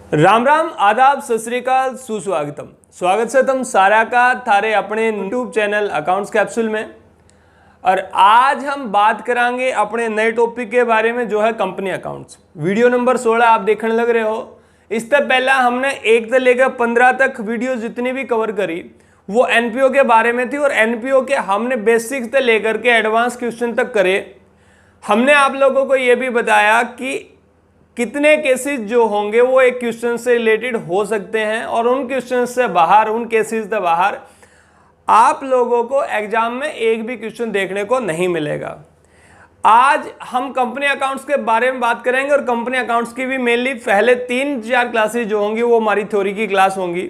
राम राम, आदाब, सत श्री अकाल, सुस्वागतम। स्वागत है तुम सारा का थारे अपने यूट्यूब चैनल अकाउंट्स कैप्सूल में। और आज हम बात करेंगे अपने नए टॉपिक के बारे में, जो है कंपनी अकाउंट्स। वीडियो नंबर 16 आप देखने लग रहे हो। इससे पहले हमने 1 से लेकर 15 तक वीडियो जितनी भी कवर करी वो एनपीओ के बारे में थी, और एनपीओ के हमने बेसिक्स से लेकर के एडवांस क्वेश्चन तक करे। हमने आप लोगों को ये भी बताया कि कितने केसेस जो होंगे वो एक क्वेश्चन से रिलेटेड हो सकते हैं, और उन क्वेश्चन से बाहर, उन केसेस से बाहर आप लोगों को एग्जाम में एक भी क्वेश्चन देखने को नहीं मिलेगा। आज हम कंपनी अकाउंट्स के बारे में बात करेंगे, और कंपनी अकाउंट्स की भी मेनली पहले 3-4 क्लासेस जो होंगी वो हमारी थ्योरी की क्लास होंगी,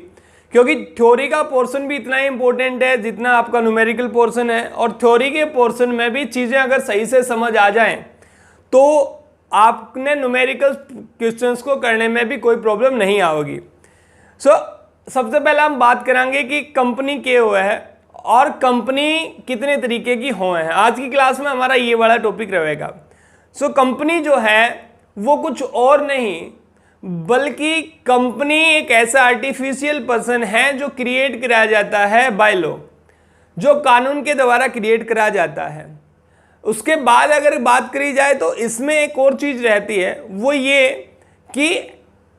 क्योंकि थ्योरी का पोर्शन भी इतना ही इंपॉर्टेंट है जितना आपका न्यूमेरिकल पोर्शन है। और थ्योरी के पोर्शन में भी चीज़ें अगर सही से समझ आ जाएं तो आपने न्यूमेरिकल क्वेश्चंस को करने में भी कोई प्रॉब्लम नहीं आएगी। सबसे पहले हम बात करेंगे कि कंपनी क्या हुआ है और कंपनी कितने तरीके की हुए हैं। आज की क्लास में हमारा ये वाला टॉपिक रहेगा। कंपनी जो है वो कुछ और नहीं बल्कि कंपनी एक ऐसा आर्टिफिशियल पर्सन है जो क्रिएट कराया जाता है बाय लॉ, जो कानून के द्वारा क्रिएट कराया जाता है। उसके बाद अगर बात करी जाए तो इसमें एक और चीज़ रहती है, वो ये कि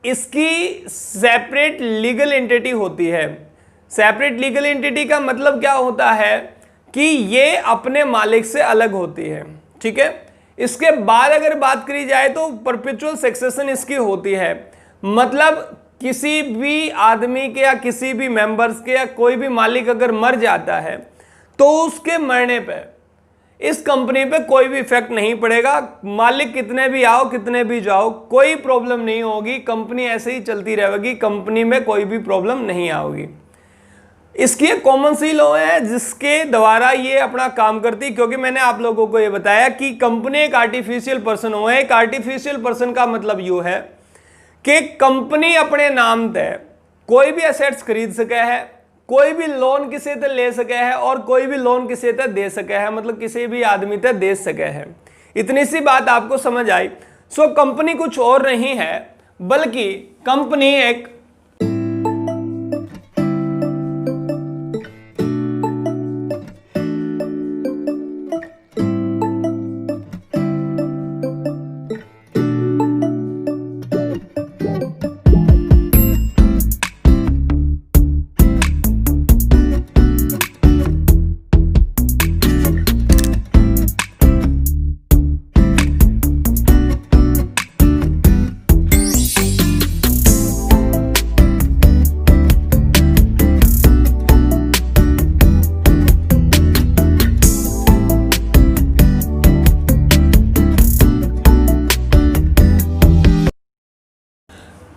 इसकी सेपरेट लीगल एंटिटी होती है। सेपरेट लीगल एंटिटी का मतलब क्या होता है कि ये अपने मालिक से अलग होती है, ठीक है। इसके बाद अगर बात करी जाए तो परपेचुअल सक्सेशन इसकी होती है, मतलब किसी भी आदमी के या किसी भी मेंबर्स के या कोई भी मालिक अगर मर जाता है तो उसके मरने पर इस कंपनी पे कोई भी इफेक्ट नहीं पड़ेगा। मालिक कितने भी आओ, कितने भी जाओ, कोई प्रॉब्लम नहीं होगी। कंपनी ऐसे ही चलती रहेगी, कंपनी में कोई भी प्रॉब्लम नहीं आएगी। इसकी एक कॉमन सी लॉ है जिसके द्वारा ये अपना काम करती है, क्योंकि मैंने आप लोगों को ये बताया कि कंपनी एक आर्टिफिशियल पर्सन हो है। एक आर्टिफिशियल पर्सन का मतलब यूँ है कि कंपनी अपने नाम तय कोई भी एसेट्स खरीद सके है, कोई भी लोन किसी से ले सके है, और कोई भी लोन किसी से दे सके है, मतलब किसी भी आदमी से दे सके है। इतनी सी बात आपको समझ आई। कंपनी कुछ और नहीं है बल्कि कंपनी एक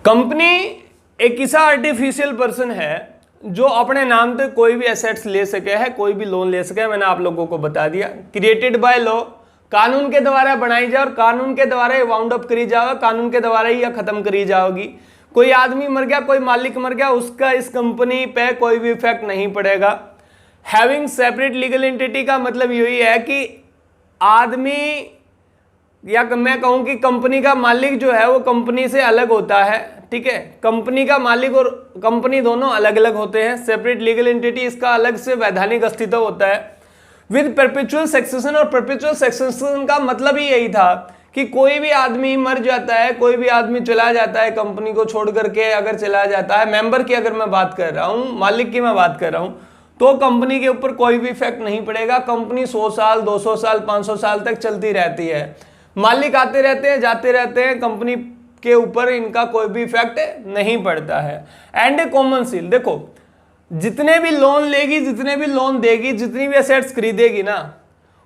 कंपनी एक ऐसा आर्टिफिशियल पर्सन है जो अपने नाम पे कोई भी एसेट्स ले सके है, कोई भी लोन ले सके है। मैंने आप लोगों को बता दिया, क्रिएटेड बाय लॉ, कानून के द्वारा बनाई जाए और कानून के द्वारा ही वाउंड अप करी जाएगा, कानून के द्वारा ही खत्म करी जाएगी। कोई आदमी मर गया, कोई मालिक मर गया, उसका इस कंपनी पे कोई भी इफेक्ट नहीं पड़ेगा। हैविंग सेपरेट लीगल एंटिटी का मतलब यही है कि आदमी, या मैं कहूं कि कंपनी का मालिक जो है वो कंपनी से अलग होता है, ठीक है। कंपनी का मालिक और कंपनी दोनों अलग अलग होते हैं। सेपरेट लीगल एंटिटी, इसका अलग से वैधानिक अस्तित्व होता है विद परपेचुअल सक्सेशन। और परपेचुअल सक्सेशन का मतलब ही यही था कि कोई भी आदमी मर जाता है, कोई भी आदमी चला जाता है कंपनी को छोड़ करके, अगर चला जाता है, मेंबर की अगर मैं बात कर रहा हूँ, मालिक की मैं बात कर रहा हूँ, तो कंपनी के ऊपर कोई भी इफेक्ट नहीं पड़ेगा। कंपनी 100 साल, 200 साल, 500 साल तक चलती रहती है। मालिक आते रहते हैं, जाते रहते हैं, कंपनी के ऊपर इनका कोई भी इफेक्ट नहीं पड़ता है। एंड ए कॉमन सील, देखो जितने भी लोन लेगी, जितने भी लोन देगी, जितनी भी एसेट्स खरीदेगी ना,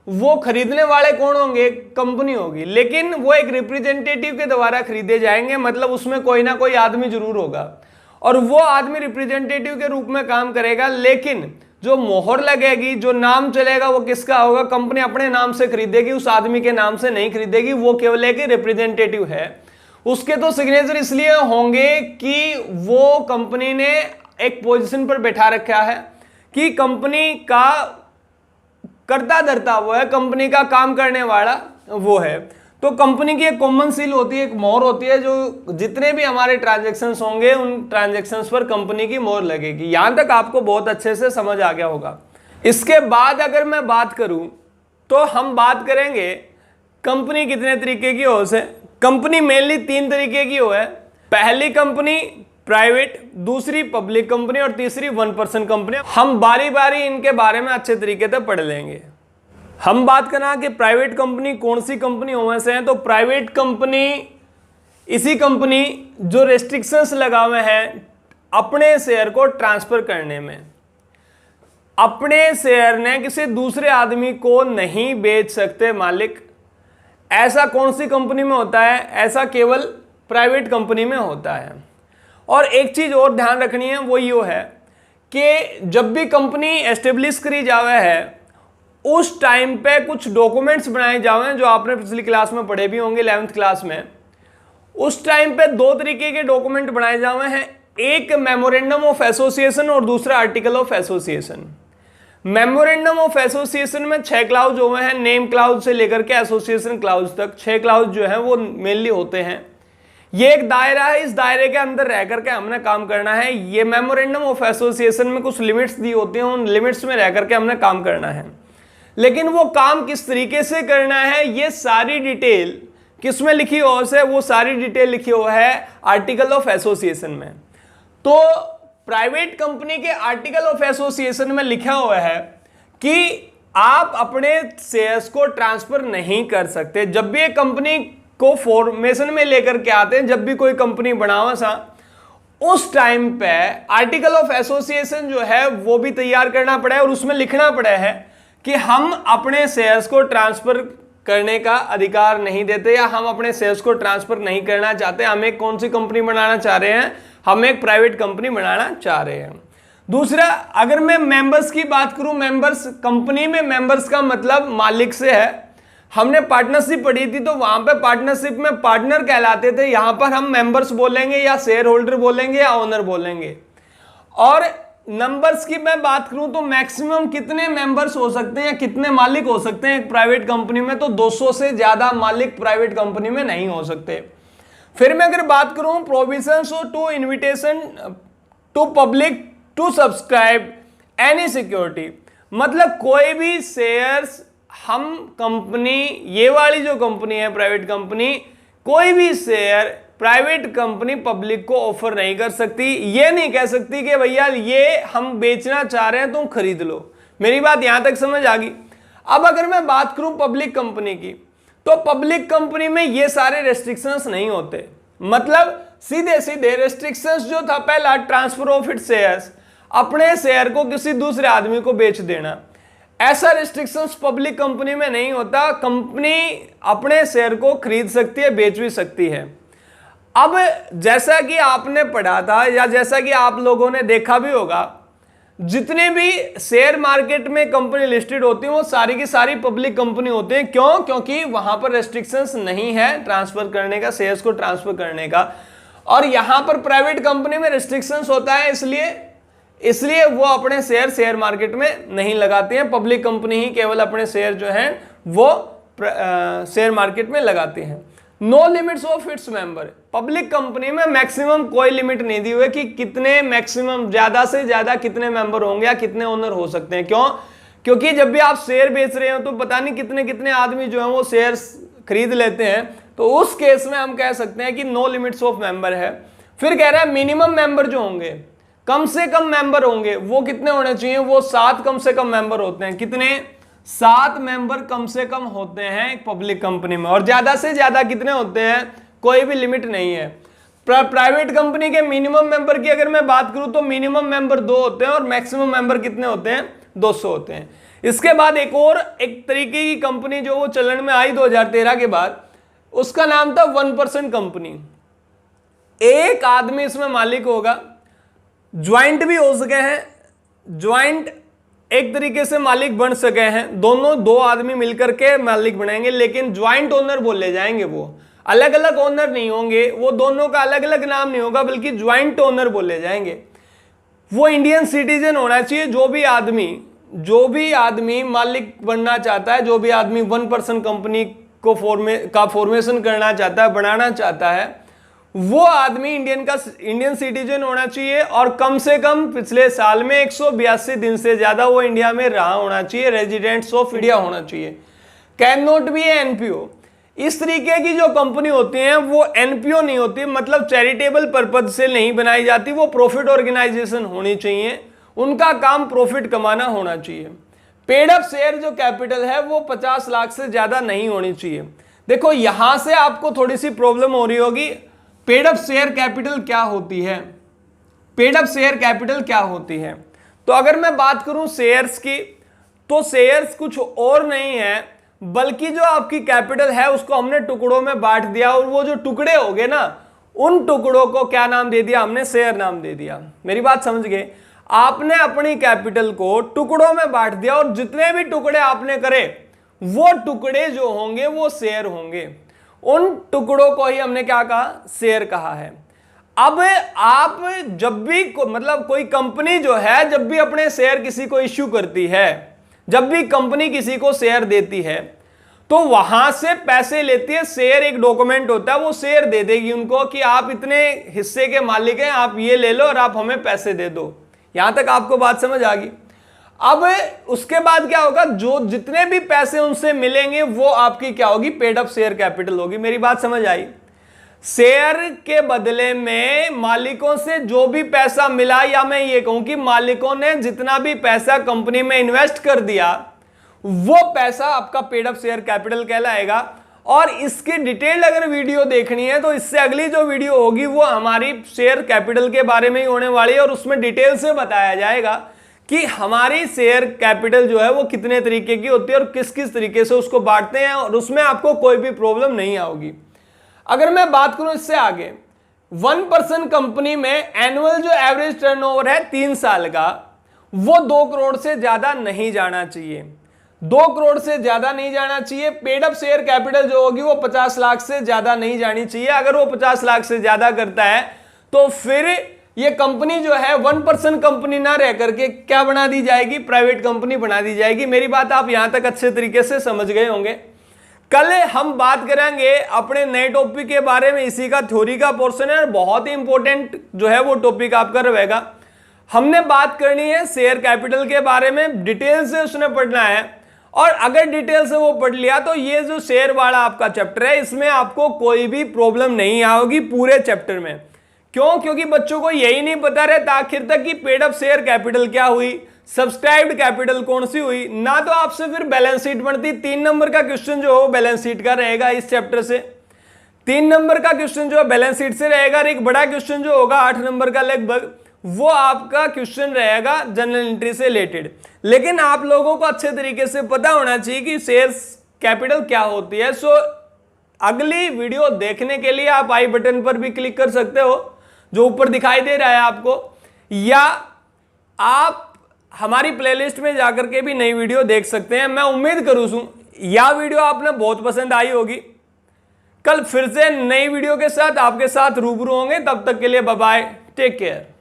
वो खरीदने वाले कौन होंगे? कंपनी होगी, लेकिन वो एक रिप्रेजेंटेटिव के द्वारा खरीदे जाएंगे, मतलब उसमें कोई ना कोई आदमी जरूर होगा और वो आदमी रिप्रेजेंटेटिव के रूप में काम करेगा। लेकिन जो मोहर लगेगी, जो नाम चलेगा, वो किसका होगा? कंपनी अपने नाम से खरीदेगी, उस आदमी के नाम से नहीं खरीदेगी। वो केवल एक रिप्रेजेंटेटिव है, उसके तो सिग्नेचर इसलिए होंगे कि वो कंपनी ने एक पोजीशन पर बैठा रखा है कि कंपनी का कर्ता धर्ता वो है, कंपनी का काम करने वाला वो है। तो कंपनी की एक कॉमन सील होती है, एक मोहर होती है, जो जितने भी हमारे ट्रांजैक्शंस होंगे उन ट्रांजैक्शंस पर कंपनी की मोहर लगेगी। यहां तक आपको बहुत अच्छे से समझ आ गया होगा। इसके बाद अगर मैं बात करूं तो हम बात करेंगे कंपनी कितने तरीके की हो से। कंपनी मेनली 3 तरीके की हो है। पहली कंपनी प्राइवेट, दूसरी पब्लिक कंपनी और तीसरी 1% कंपनी। हम बारी बारी इनके बारे में अच्छे तरीके से पढ़ लेंगे। हम बात करना कि प्राइवेट कंपनी कौन सी कंपनी होने से है, तो प्राइवेट कंपनी इसी कंपनी जो रेस्ट्रिक्शंस लगा हुए हैं अपने शेयर को ट्रांसफर करने में। अपने शेयर ने किसी दूसरे आदमी को नहीं बेच सकते मालिक। ऐसा कौन सी कंपनी में होता है? ऐसा केवल प्राइवेट कंपनी में होता है। और एक चीज और ध्यान रखनी है, वो ये है कि जब भी कंपनी एस्टेब्लिश करी जावे है उस टाइम पे कुछ डॉक्यूमेंट्स बनाए जावे हैं, जो आपने पिछली क्लास में पढ़े भी होंगे 11th क्लास में। उस टाइम पे 2 तरीके के डॉक्यूमेंट बनाए जावे हैं, एक मेमोरेंडम ऑफ एसोसिएशन और दूसरा article of association. Memorandum of association में 6 क्लाउज हुए हैं, नेम क्लाउज से लेकर के एसोसिएशन क्लाउज तक 6 क्लाउज जो है वो मेनली होते हैं। ये एक दायरा है, इस दायरे के अंदर रह करके हमने काम करना है। ये मेमोरेंडम ऑफ एसोसिएशन में कुछ लिमिट्स दी होती हैं, उन लिमिट्स में रह करके हमने काम करना है। लेकिन वो काम किस तरीके से करना है, ये सारी डिटेल किसमें लिखी हो है? वो सारी डिटेल लिखी हो है आर्टिकल ऑफ एसोसिएशन में। तो प्राइवेट कंपनी के आर्टिकल ऑफ एसोसिएशन में लिखा हुआ है कि आप अपने शेयर्स को ट्रांसफर नहीं कर सकते। जब भी एक कंपनी को फॉर्मेशन में लेकर के आते हैं, जब भी कोई कंपनी बनावा सा, उस टाइम पे आर्टिकल ऑफ एसोसिएशन जो है वो भी तैयार करना पड़ा है और उसमें लिखना पड़ा है कि हम अपने शेयर्स को ट्रांसफर करने का अधिकार नहीं देते, या हम अपने शेयर्स को ट्रांसफर नहीं करना चाहते। हम एक कौन सी कंपनी बनाना चाह रहे हैं? हम एक प्राइवेट कंपनी बनाना चाह रहे हैं। दूसरा, अगर मैं मेंबर्स की बात करूं, मेंबर्स कंपनी में मेंबर्स का मतलब मालिक से है। हमने पार्टनरशिप पढ़ी थी, तो वहां पे पार्टनरशिप में पार्टनर कहलाते थे, यहां पर हम मेंबर्स बोलेंगे या शेयर होल्डर बोलेंगे या ओनर बोलेंगे। और नंबर्स की मैं बात करूं तो मैक्सिमम कितने मेंबर्स हो सकते हैं या कितने मालिक हो सकते हैं एक प्राइवेट कंपनी में? तो 200 से ज्यादा मालिक प्राइवेट कंपनी में नहीं हो सकते। फिर मैं अगर बात करूं provisions to invitation to public to subscribe any security, मतलब कोई भी शेयर्स हम कंपनी, ये वाली जो कंपनी है प्राइवेट कंपनी, कोई भी शेयर प्राइवेट कंपनी पब्लिक को ऑफर नहीं कर सकती। ये नहीं कह सकती कि भैया ये हम बेचना चाह रहे हैं, तुम खरीद लो। मेरी बात यहां तक समझ आ गई। अब अगर मैं बात करूं पब्लिक कंपनी की, तो पब्लिक कंपनी में ये सारे रेस्ट्रिक्शंस नहीं होते। मतलब सीधे सीधे रेस्ट्रिक्शंस जो था पहला, ट्रांसफर ऑफ इट शेयर्स, अपने शेयर को किसी दूसरे आदमी को बेच देना, ऐसा रेस्ट्रिक्शंस पब्लिक कंपनी में नहीं होता। कंपनी अपने शेयर को खरीद सकती है, बेच भी सकती है। अब जैसा कि आपने पढ़ा था या जैसा कि आप लोगों ने देखा भी होगा, जितने भी शेयर मार्केट में कंपनी लिस्टेड होती है वो सारी की सारी पब्लिक कंपनी होती है। क्यों? क्योंकि वहां पर रेस्ट्रिक्शंस नहीं है ट्रांसफर करने का, शेयर्स को ट्रांसफर करने का। और यहां पर प्राइवेट कंपनी में रेस्ट्रिक्शंस होता है, इसलिए वो अपने शेयर मार्केट में नहीं लगाती हैं। पब्लिक कंपनी ही केवल अपने शेयर जो हैं वो शेयर मार्केट में लगाती हैं। No limits of its member, public company में मैक्सिमम कोई लिमिट नहीं दी हुई कि कितने मैक्सिमम ज्यादा से ज्यादा कितने मेंबर होंगे या कितने ओनर हो सकते हैं। क्यों? क्योंकि जब भी आप शेयर बेच रहे हो तो पता नहीं कितने कितने आदमी जो है वो शेयर खरीद लेते हैं, तो उस केस में हम कह सकते हैं कि नो लिमिट्स ऑफ मेंबर है। फिर कह रहा है मिनिमम मेंबर जो होंगे, कम से कम मेंबर होंगे, वो कितने होने चाहिए? वो 7 कम से कम मेंबर होते हैं। कितने? 7 मेंबर कम से कम होते हैं एक पब्लिक कंपनी में। और ज्यादा से ज्यादा कितने होते हैं? कोई भी लिमिट नहीं है। प्राइवेट कंपनी के मिनिमम मेंबर की अगर मैं बात करूं तो मिनिमम मेंबर 2 होते हैं और मैक्सिमम मेंबर कितने होते हैं? 200 होते हैं। इसके बाद एक तरीके की कंपनी जो वो चलन में आई 2013 के बाद, उसका नाम था 1% कंपनी। एक आदमी इसमें मालिक होगा, ज्वाइंट भी हो सके हैं, ज्वाइंट एक तरीके से मालिक बन सके हैं, दोनों 2 आदमी मिलकर के मालिक बनेंगे, लेकिन ज्वाइंट ओनर बोले जाएंगे। वो अलग अलग ओनर नहीं होंगे, वो दोनों का अलग अलग नाम नहीं होगा, बल्कि ज्वाइंट ओनर बोले जाएंगे। वो इंडियन सिटीजन होना चाहिए। जो भी आदमी मालिक बनना चाहता है, जो भी आदमी 1% कंपनी का फॉर्मेशन करना चाहता है, बनाना चाहता है, वो आदमी इंडियन सिटीजन होना चाहिए और कम से कम पिछले साल में 182 दिन से ज्यादा वो इंडिया में रहा होना चाहिए, रेजिडेंट्स ऑफ इंडिया होना चाहिए। Can not be NPO. इस तरीके की जो कंपनी होती हैं वो एनपीओ नहीं होती, मतलब चैरिटेबल पर्पज से नहीं बनाई जाती, वो प्रॉफिट ऑर्गेनाइजेशन होनी चाहिए, उनका काम प्रॉफिट कमाना होना चाहिए। पेड अप शेयर जो कैपिटल है वो 50 लाख से ज्यादा नहीं होनी चाहिए। देखो यहां से आपको थोड़ी सी प्रॉब्लम हो रही होगी, पेड अप शेयर कैपिटल क्या होती है, पेड अप शेयर कैपिटल क्या होती है। तो अगर मैं बात करूं शेयर्स की, तो शेयर्स कुछ और नहीं है बल्कि जो आपकी कैपिटल है उसको हमने टुकड़ों में बांट दिया, और वो जो टुकड़े हो गए ना, उन टुकड़ों को क्या नाम दे दिया हमने, शेयर नाम दे दिया। मेरी बात समझ गए, आपने अपनी कैपिटल को टुकड़ों में बांट दिया और जितने भी टुकड़े आपने करे वो टुकड़े जो होंगे वो शेयर होंगे, उन टुकड़ों को ही हमने क्या कहा, शेयर कहा है। अब आप जब भी मतलब कोई कंपनी जो है जब भी अपने शेयर किसी को इश्यू करती है, जब भी कंपनी किसी को शेयर देती है तो वहां से पैसे लेती है, शेयर एक डॉक्यूमेंट होता है, वो शेयर दे देगी उनको कि आप इतने हिस्से के मालिक हैं, आप ये ले लो और आप हमें पैसे दे दो। यहां तक आपको बात समझ आ गई। अब उसके बाद क्या होगा, जो जितने भी पैसे उनसे मिलेंगे वो आपकी क्या होगी, पेड अप शेयर कैपिटल होगी। मेरी बात समझ आई। शेयर के बदले में मालिकों से जो भी पैसा मिला, या मैं ये कहूं कि मालिकों ने जितना भी पैसा कंपनी में इन्वेस्ट कर दिया वो पैसा आपका पेड अप शेयर कैपिटल कहलाएगा। और इसकी डिटेल अगर वीडियो देखनी है तो इससे अगली जो वीडियो होगी वो हमारी शेयर कैपिटल के बारे में ही होने वाली है, और उसमें डिटेल से बताया जाएगा कि हमारी शेयर कैपिटल जो है वो कितने तरीके की होती है और किस किस तरीके से उसको बांटते हैं, और उसमें आपको कोई भी प्रॉब्लम नहीं आएगी। अगर मैं बात करूं इससे आगे, 1% कंपनी में एनुअल जो एवरेज टर्नओवर है 3 साल का, वो 2 करोड़ से ज्यादा नहीं जाना चाहिए, 2 करोड़ से ज्यादा नहीं जाना चाहिए। पेड अप शेयर कैपिटल जो होगी वो 50 लाख से ज्यादा नहीं जानी चाहिए। अगर वो 50 लाख से ज्यादा करता है तो फिर ये कंपनी जो है 1% कंपनी ना रह करके क्या बना दी जाएगी, प्राइवेट कंपनी बना दी जाएगी। मेरी बात आप यहां तक अच्छे तरीके से समझ गए होंगे। कल हम बात करेंगे अपने नए टॉपिक के बारे में, इसी का थ्योरी का पोर्शन है और बहुत ही इंपॉर्टेंट जो है वो टॉपिक आपका रहेगा। हमने बात करनी है शेयर कैपिटल के बारे में, डिटेल से उसने पढ़ना है, और अगर डिटेल से वो पढ़ लिया तो ये जो शेयर वाला आपका चैप्टर है इसमें आपको कोई भी प्रॉब्लम नहीं आएगी पूरे चैप्टर में। क्यों? क्योंकि बच्चों को यही नहीं पता रहता आखिर तक कि पेड अप शेयर कैपिटल क्या हुई, सब्सक्राइब्ड कैपिटल कौन सी हुई, ना तो आपसे फिर बैलेंस शीट बनती। 3 नंबर का क्वेश्चन जो हो बैलेंस शीट का रहेगा इस चैप्टर से, 3 नंबर का क्वेश्चन जो है बैलेंस शीट से रहेगा, और एक बड़ा क्वेश्चन जो होगा 8 नंबर का लगभग, वो आपका क्वेश्चन रहेगा जनरल एंट्री से रिलेटेड। लेकिन आप लोगों को अच्छे तरीके से पता होना चाहिए कि शेयर कैपिटल क्या होती है। सो अगली वीडियो देखने के लिए आप आई बटन पर भी क्लिक कर सकते हो जो ऊपर दिखाई दे रहा है आपको, या आप हमारी प्लेलिस्ट में जाकर के भी नई वीडियो देख सकते हैं। मैं उम्मीद करूं यह वीडियो आपने बहुत पसंद आई होगी। कल फिर से नई वीडियो के साथ आपके साथ रूबरू होंगे, तब तक के लिए बाय बाय, टेक केयर।